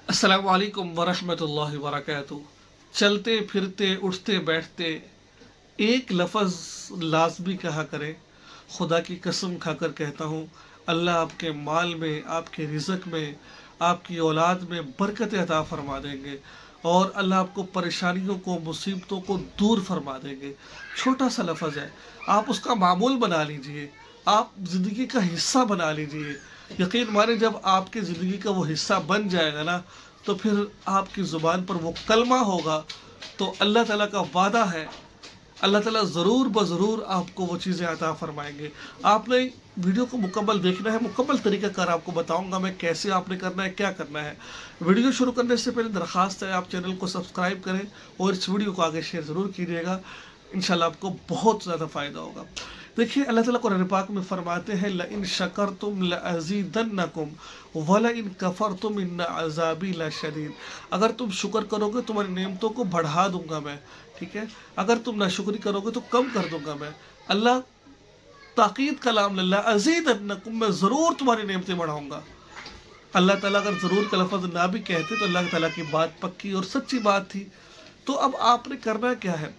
अस्सलामु अलैकुम वरहमतुल्लाहि वबरकातुहू। चलते फिरते उठते बैठते एक लफ्ज़ लाजमी कहा करें। खुदा की कसम खाकर कहता हूँ, अल्लाह आपके माल में, आपके रिज़्क़ में, आपकी औलाद में बरकत अता फरमा देंगे और अल्लाह आपको परेशानियों को, मुसीबतों को दूर फरमा देंगे। छोटा सा लफ्ज़ है, आप उसका मामूल बना लीजिए, आप ज़िंदगी का हिस्सा बना लीजिए। यकीन माने जब आपकी ज़िंदगी का वो हिस्सा बन जाएगा ना, तो फिर आपकी ज़ुबान पर वो कलमा होगा, तो अल्लाह ताला का वादा है, अल्लाह ताला ज़रूर ज़रूर आपको वो चीज़ें अता फरमाएंगे। आपने वीडियो को मुकम्मल देखना है, मुकम्मल तरीक़ाकार आपको बताऊंगा मैं कैसे आपने करना है, क्या करना है। वीडियो शुरू करने से पहले दरख्वास्त है, आप चैनल को सब्सक्राइब करें और इस वीडियो को आगे शेयर ज़रूर कीजिएगा। इंशाल्लाह आपको बहुत ज़्यादा फ़ायदा होगा। देखिए, अल्लाह ताला कुरान पाक में फरमाते हैं, लइन शकरतुम लअज़ीदन्नकुम वलइन कफरतुम इन्न अज़ाबी लशदीद। अगर तुम शुक्र करोगे तुम्हारी नेमतों को बढ़ा दूंगा मैं, ठीक है। अगर तुम नाशुक्री करोगे तो कम कर दूंगा मैं। अल्लाह ताकीद कलाम लअज़ीदन्नकुम, मैं ज़रूर तुम्हारी नेमतें बढ़ाऊंगा। अल्लाह ताला अगर ज़रूर का लफ्ज़ ना भी कहते तो अल्लाह ताला की बात पक्की और सच्ची बात थी। तो अब आपने करना क्या है,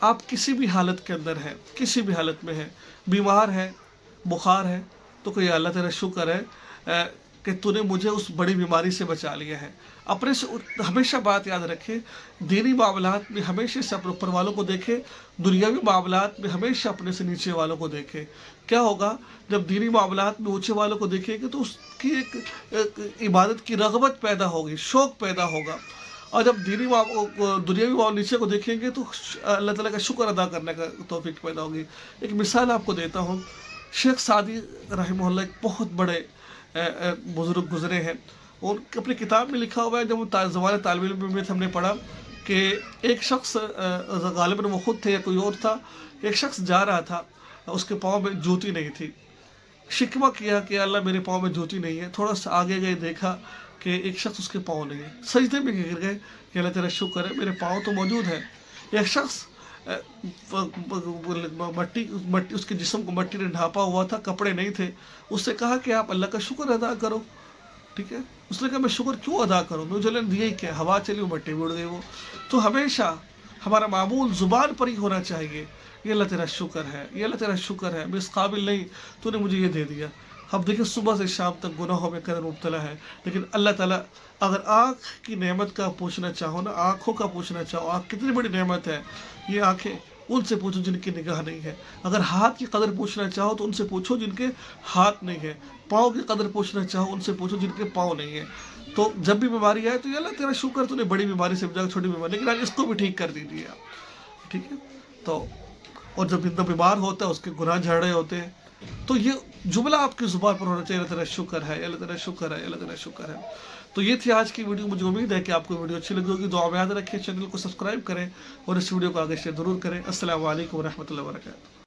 आप किसी भी हालत के अंदर हैं, किसी भी हालत में हैं, बीमार है, बुखार है, तो कोई अल्लाह तेरा शुक्र है कि तूने मुझे उस बड़ी बीमारी से बचा लिया है। अपने से हमेशा बात याद रखें, दीनी मामलात में हमेशा से अपने ऊपर वालों को देखें, दुनियावी मामलात में हमेशा अपने से नीचे वालों को देखें। क्या होगा, जब दीनी मामलात में ऊँचे वालों को देखेंगे तो उसकी एक इबादत की रग़बत पैदा होगी, शौक़ पैदा होगा। और जब दुनियावी मामले नीचे को देखेंगे तो अल्लाह ताला का शुक्र अदा करने का तौफीक पैदा होगी। एक मिसाल आपको देता हूँ, शेख सादी रहमहुल्लाह एक बहुत बड़े बुज़ुर्ग गुज़रे हैं और अपनी किताब में लिखा हुआ है, जब ज़माने तालिब इल्म में हमने पढ़ा कि एक शख्स, गालिबन वो खुद थे या कोई और था, एक शख्स जा रहा था, उसके पाँव में जूती नहीं थी। शिकवा किया कि अल्लाह मेरे पाँव में जूती नहीं है। थोड़ा सा आगे गए, देखा कि एक शख्स उसके पाँव नहीं है। सजदे में गिर गए कि अल्लाह तेरा शुक्र है, मेरे पाँव तो मौजूद है। एक शख्स मट्टी उसके जिस्म को मट्टी ने ढांपा हुआ था, कपड़े नहीं थे। उससे कहा कि आप अल्लाह का शुक्र अदा करो, ठीक है। उसने कहा मैं शुक्र क्यों अदा करूँ, मुझे दिया ही क्या, हवा चली वो मट्टी में उड़ गई वो। तो हमेशा हमारा मामूल ज़ुबान पर ही होना चाहिए, ये अल्लाह तेरा शुक्र है, ये अल्लाह तेरा शुक्र है, मैं इस काबिल नहीं, तूने मुझे ये दे दिया। अब देखिए, सुबह से शाम तक गुनाहों में कदर मुब्तला है, लेकिन अल्लाह ताला अगर आँख की नेमत का पूछना चाहो ना, आँखों का पूछना चाहो, आँख कितनी बड़ी नेमत है, ये आँखें उनसे पूछो जिनकी निगाह नहीं है। अगर हाथ की कदर पूछना चाहो तो उनसे पूछो जिनके हाथ नहीं है। पाँव की कदर पूछना चाहो उनसे पूछो जिनके पाँव नहीं है। तो जब भी बीमारी आए तो ये अल्लाह तेरा शुक्र, तूने बड़ी बीमारी से बचाया, छोटी बीमारी, लेकिन आज इसको भी ठीक कर दीजिए आप, ठीक है। तो और जब बंदा बीमार होता है, उसके गुनाह झड़ रहे होते हैं, तो ये जुमला आपकी ज़ुबान पर होना चाहिए, अल्लाह तेरा शुक्र है, अल्लाह तेरा शुक्र है, अल्लाह तेरा शुक्र है। तो ये थी आज की वीडियो। मुझे उम्मीद है कि आपको वीडियो अच्छी लगी होगी। दुआ में याद रखिए, चैनल को सब्सक्राइब करें और इस वीडियो को आगे शेयर ज़रूर करें। अस्सलामु अलैकुम व रहमतुल्लाहि व बरकातुहू।